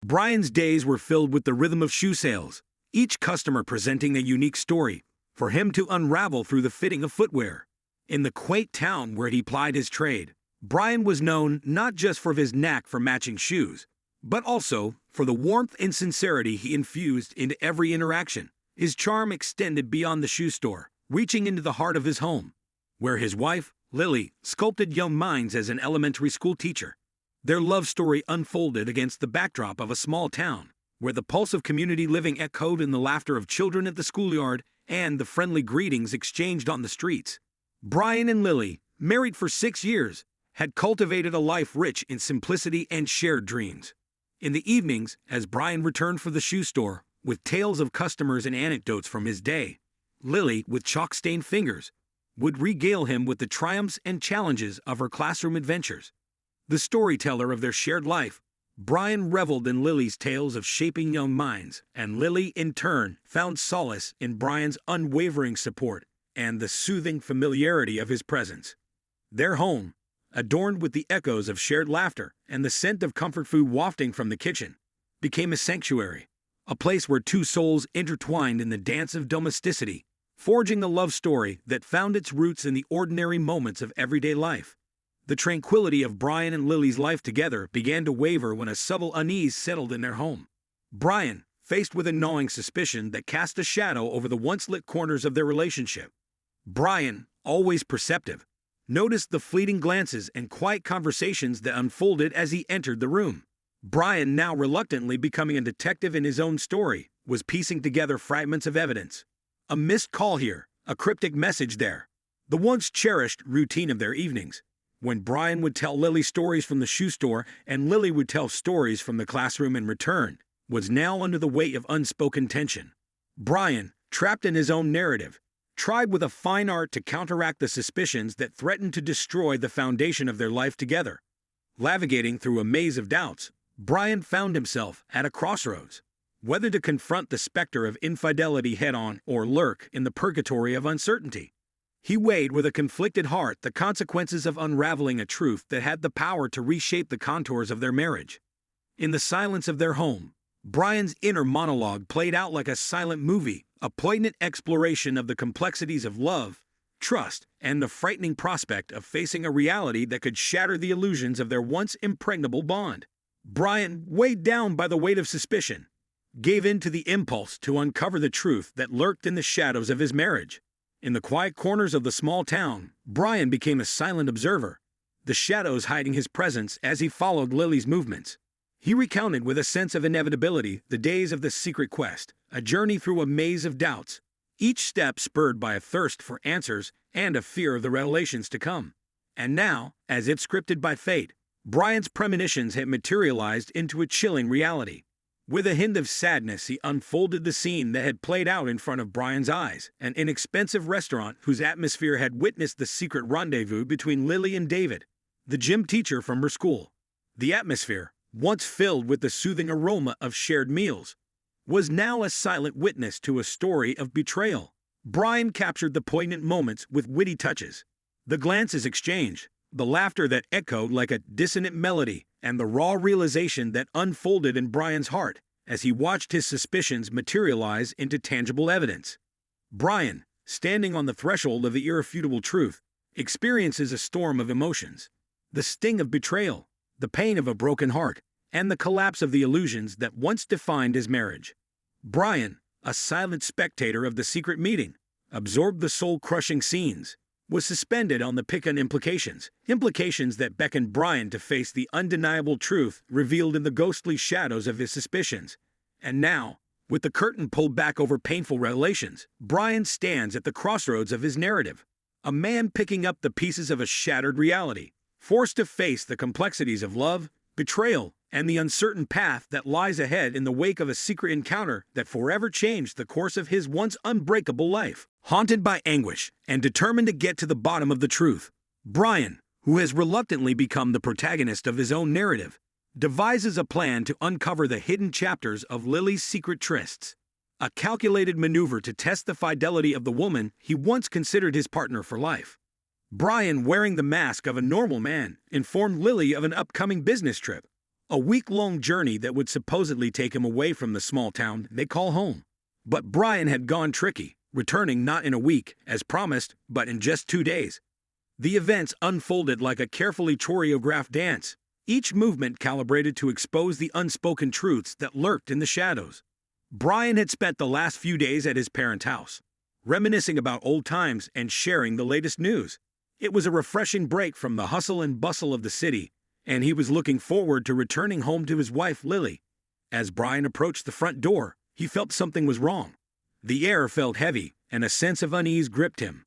Brian's days were filled with the rhythm of shoe sales, each customer presenting a unique story for him to unravel through the fitting of footwear. In the quaint town where he plied his trade, Brian was known not just for his knack for matching shoes, but also for the warmth and sincerity he infused into every interaction. His charm extended beyond the shoe store, reaching into the heart of his home, where his wife, Lily, sculpted young minds as an elementary school teacher. Their love story unfolded against the backdrop of a small town, where the pulse of community living echoed in the laughter of children at the schoolyard and the friendly greetings exchanged on the streets. Brian and Lily, married for 6 years, had cultivated a life rich in simplicity and shared dreams. In the evenings, as Brian returned from the shoe store, with tales of customers and anecdotes from his day, Lily, with chalk-stained fingers, would regale him with the triumphs and challenges of her classroom adventures. The storyteller of their shared life, Brian reveled in Lily's tales of shaping young minds, and Lily, in turn, found solace in Brian's unwavering support and the soothing familiarity of his presence. Their home, adorned with the echoes of shared laughter and the scent of comfort food wafting from the kitchen, became a sanctuary, a place where two souls intertwined in the dance of domesticity, forging a love story that found its roots in the ordinary moments of everyday life. The tranquility of Brian and Lily's life together began to waver when a subtle unease settled in their home. Brian, faced with a gnawing suspicion that cast a shadow over the once-lit corners of their relationship. Brian, always perceptive, noticed the fleeting glances and quiet conversations that unfolded as he entered the room. Brian, now reluctantly becoming a detective in his own story, was piecing together fragments of evidence. A missed call here, a cryptic message there. The once cherished routine of their evenings, when Brian would tell Lily stories from the shoe store and Lily would tell stories from the classroom in return, was now under the weight of unspoken tension. Brian, trapped in his own narrative, tried with a fine art to counteract the suspicions that threatened to destroy the foundation of their life together. Navigating through a maze of doubts, Brian found himself at a crossroads, whether to confront the specter of infidelity head-on or lurk in the purgatory of uncertainty. He weighed with a conflicted heart the consequences of unraveling a truth that had the power to reshape the contours of their marriage. In the silence of their home, Brian's inner monologue played out like a silent movie, a poignant exploration of the complexities of love, trust, and the frightening prospect of facing a reality that could shatter the illusions of their once impregnable bond. Brian, weighed down by the weight of suspicion, gave in to the impulse to uncover the truth that lurked in the shadows of his marriage. In the quiet corners of the small town, Brian became a silent observer, the shadows hiding his presence as he followed Lily's movements. He recounted with a sense of inevitability the days of the secret quest, a journey through a maze of doubts, each step spurred by a thirst for answers and a fear of the revelations to come. And now, as if scripted by fate, Brian's premonitions had materialized into a chilling reality. With a hint of sadness, he unfolded the scene that had played out in front of Brian's eyes, an inexpensive restaurant whose atmosphere had witnessed the secret rendezvous between Lily and David, the gym teacher from her school. The atmosphere, once filled with the soothing aroma of shared meals, was now a silent witness to a story of betrayal. Brian captured the poignant moments with witty touches. The glances exchanged, the laughter that echoed like a dissonant melody, and the raw realization that unfolded in Brian's heart as he watched his suspicions materialize into tangible evidence. Brian, standing on the threshold of the irrefutable truth, experiences a storm of emotions. The sting of betrayal, the pain of a broken heart, and the collapse of the illusions that once defined his marriage. Brian, a silent spectator of the secret meeting, absorbed the soul-crushing scenes, was suspended on the piquant implications that beckoned Brian to face the undeniable truth revealed in the ghostly shadows of his suspicions. And now, with the curtain pulled back over painful revelations, Brian stands at the crossroads of his narrative, a man picking up the pieces of a shattered reality, forced to face the complexities of love, betrayal, and the uncertain path that lies ahead in the wake of a secret encounter that forever changed the course of his once unbreakable life. Haunted by anguish and determined to get to the bottom of the truth, Brian, who has reluctantly become the protagonist of his own narrative, devises a plan to uncover the hidden chapters of Lily's secret trysts, a calculated maneuver to test the fidelity of the woman he once considered his partner for life. Brian, wearing the mask of a normal man, informed Lily of an upcoming business trip, A week-long journey that would supposedly take him away from the small town they call home. But Brian had gone tricky, returning not in a week, as promised, but in just 2 days. The events unfolded like a carefully choreographed dance, each movement calibrated to expose the unspoken truths that lurked in the shadows. Brian had spent the last few days at his parents' house, reminiscing about old times and sharing the latest news. It was a refreshing break from the hustle and bustle of the city, and he was looking forward to returning home to his wife, Lily. As Brian approached the front door, he felt something was wrong. The air felt heavy, and a sense of unease gripped him.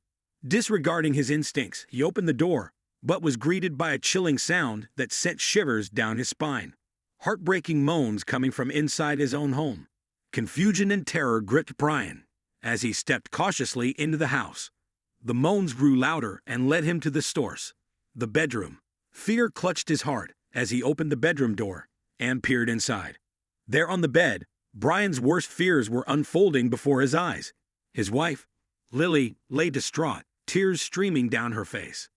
Disregarding his instincts, he opened the door, but was greeted by a chilling sound that sent shivers down his spine. Heartbreaking moans coming from inside his own home. Confusion and terror gripped Brian as he stepped cautiously into the house. The moans grew louder and led him to the source, the bedroom. Fear clutched his heart as he opened the bedroom door and peered inside. There on the bed, Brian's worst fears were unfolding before his eyes. His wife, Lily, lay distraught, tears streaming down her face.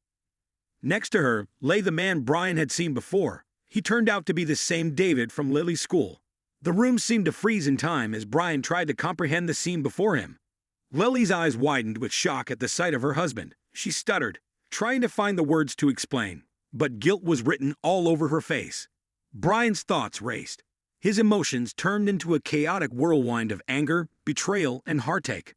Next to her lay the man Brian had seen before. He turned out to be the same David from Lily's school. The room seemed to freeze in time as Brian tried to comprehend the scene before him. Lily's eyes widened with shock at the sight of her husband. She stuttered, trying to find the words to explain, but guilt was written all over her face. Brian's thoughts raced. His emotions turned into a chaotic whirlwind of anger, betrayal, and heartache.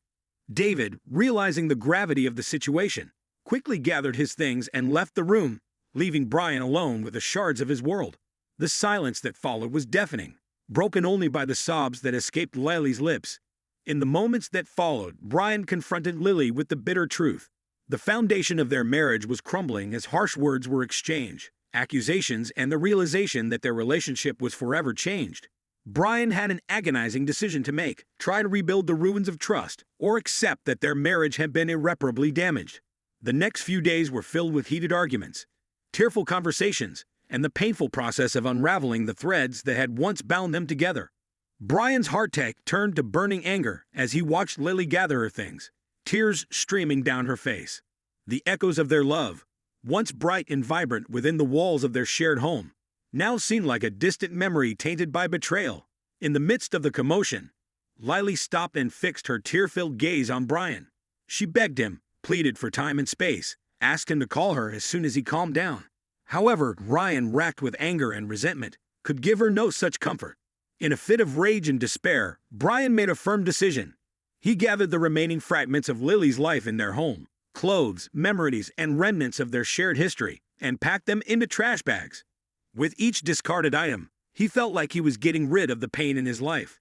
David, realizing the gravity of the situation, quickly gathered his things and left the room, leaving Brian alone with the shards of his world. The silence that followed was deafening, broken only by the sobs that escaped Lily's lips. In the moments that followed, Brian confronted Lily with the bitter truth. The foundation of their marriage was crumbling as harsh words were exchanged, accusations, and the realization that their relationship was forever changed. Brian had an agonizing decision to make: try to rebuild the ruins of trust, or accept that their marriage had been irreparably damaged. The next few days were filled with heated arguments, tearful conversations, and the painful process of unraveling the threads that had once bound them together. Brian's heartache turned to burning anger as he watched Lily gather her things, tears streaming down her face. The echoes of their love, once bright and vibrant within the walls of their shared home, now seemed like a distant memory tainted by betrayal. In the midst of the commotion, Lily stopped and fixed her tear-filled gaze on Brian. She begged him, pleaded for time and space, asked him to call her as soon as he calmed down. However, Brian, racked with anger and resentment, could give her no such comfort. In a fit of rage and despair, Brian made a firm decision. He gathered the remaining fragments of Lily's life in their home, clothes, memories, and remnants of their shared history, and packed them into trash bags. With each discarded item, he felt like he was getting rid of the pain in his life,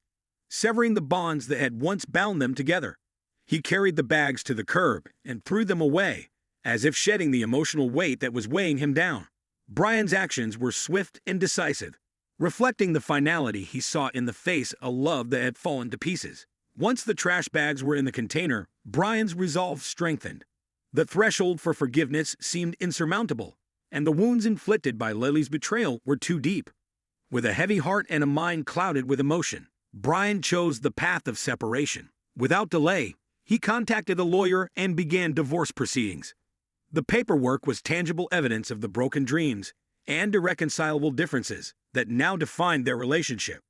severing the bonds that had once bound them together. He carried the bags to the curb and threw them away, as if shedding the emotional weight that was weighing him down. Brian's actions were swift and decisive, reflecting the finality he saw in the face of love that had fallen to pieces. Once the trash bags were in the container, Brian's resolve strengthened. The threshold for forgiveness seemed insurmountable, and the wounds inflicted by Lily's betrayal were too deep. With a heavy heart and a mind clouded with emotion, Brian chose the path of separation. Without delay, he contacted a lawyer and began divorce proceedings. The paperwork was tangible evidence of the broken dreams and irreconcilable differences that now defined their relationship.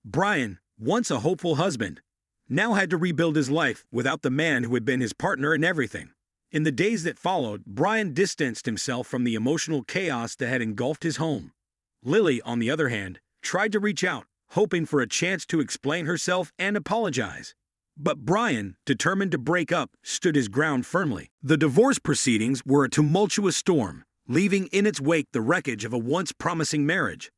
Brian, once a hopeful husband, now had to rebuild his life without the man who had been his partner in everything. In the days that followed, Brian distanced himself from the emotional chaos that had engulfed his home. Lily, on the other hand, tried to reach out, hoping for a chance to explain herself and apologize. But Brian, determined to break up, stood his ground firmly. The divorce proceedings were a tumultuous storm, leaving in its wake the wreckage of a once promising marriage.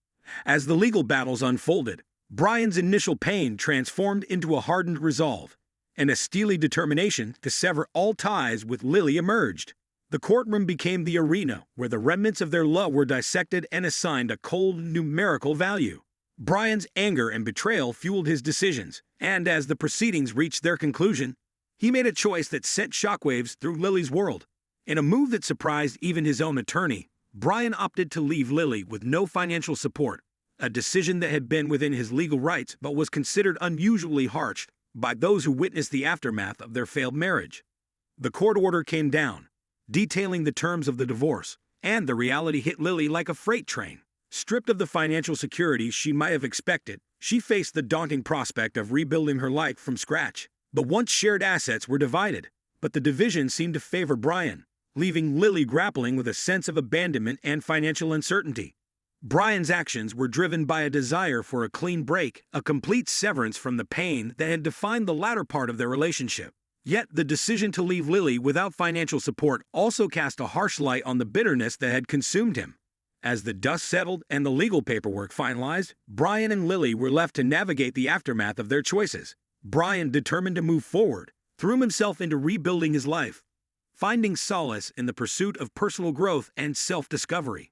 As the legal battles unfolded, Brian's initial pain transformed into a hardened resolve, and a steely determination to sever all ties with Lily emerged. The courtroom became the arena where the remnants of their love were dissected and assigned a cold numerical value. Brian's anger and betrayal fueled his decisions, and as the proceedings reached their conclusion, he made a choice that sent shockwaves through Lily's world. In a move that surprised even his own attorney, Brian opted to leave Lily with no financial support, a decision that had been within his legal rights but was considered unusually harsh by those who witnessed the aftermath of their failed marriage. The court order came down, detailing the terms of the divorce, and the reality hit Lily like a freight train. Stripped of the financial security she might have expected, she faced the daunting prospect of rebuilding her life from scratch. The once shared assets were divided, but the division seemed to favor Brian, leaving Lily grappling with a sense of abandonment and financial uncertainty. Brian's actions were driven by a desire for a clean break, a complete severance from the pain that had defined the latter part of their relationship. Yet the decision to leave Lily without financial support also cast a harsh light on the bitterness that had consumed him. As the dust settled and the legal paperwork finalized, Brian and Lily were left to navigate the aftermath of their choices. Brian, determined to move forward, threw himself into rebuilding his life, finding solace in the pursuit of personal growth and self-discovery.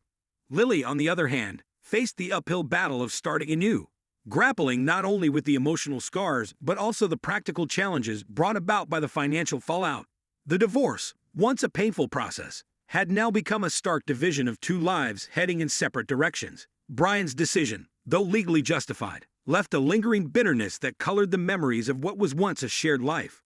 Lily, on the other hand, faced the uphill battle of starting anew, grappling not only with the emotional scars but also the practical challenges brought about by the financial fallout. The divorce, once a painful process, had now become a stark division of two lives heading in separate directions. Brian's decision, though legally justified, left a lingering bitterness that colored the memories of what was once a shared life.